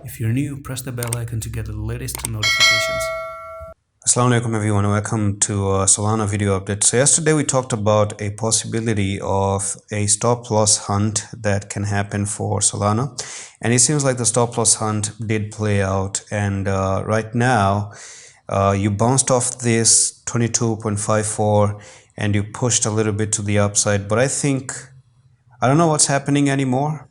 If you're new, press the bell icon to get the latest notifications. Assalamu alaikum everyone, welcome to Solana video update. So yesterday we talked about a possibility of a stop loss hunt that can happen for Solana, and it seems like the stop loss hunt did play out, and right now you bounced off this 22.54 and you pushed a little bit to the upside, but I don't know what's happening anymore.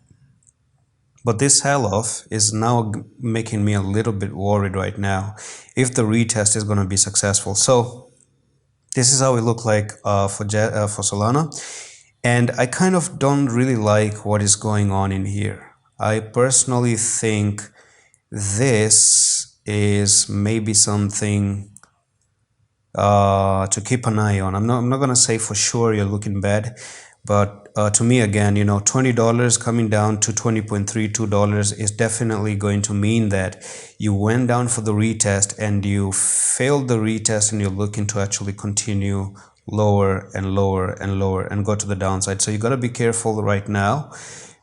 But this sell-off is now making me a little bit worried right now if the retest is going to be successful. So this is how it looked like for Solana, and I kind of don't really like what is going on in here. I personally think this is maybe something to keep an eye on. I'm not going to say for sure you're looking bad, but to me, again, $20 coming down to $20.32 is definitely going to mean that you went down for the retest and you failed the retest, and you're looking to actually continue lower and lower and lower and go to the downside. So you got to be careful right now,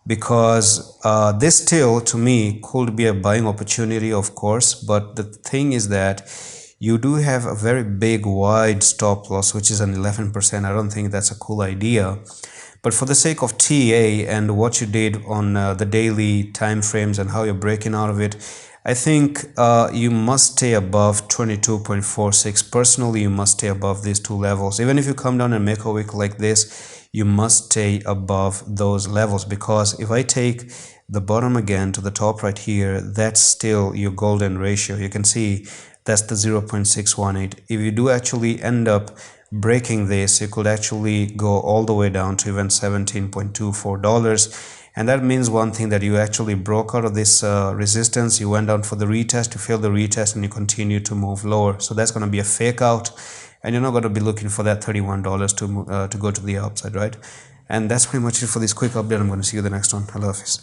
because this still, to me, could be a buying opportunity, of course, but the thing is that you do have a very big wide stop loss, which is an 11%. I don't think that's a cool idea. But for the sake of TA and what you did on the daily time frames and how you're breaking out of it, I think you must stay above 22.46. Personally, you must stay above these two levels. Even if you come down and make a wick like this, you must stay above those levels, because if I take the bottom again to the top right here, that's still your golden ratio. You can see that's the 0.618. If you do actually end up breaking this, you could actually go all the way down to even $17.24, and that means one thing, that you actually broke out of this resistance. You went down for the retest, you failed the retest, and you continue to move lower. So that's going to be a fake out, and you're not going to be looking for that $31 to go to the upside, right? And that's pretty much it for this quick update. I'm going to see you the next one. I love you.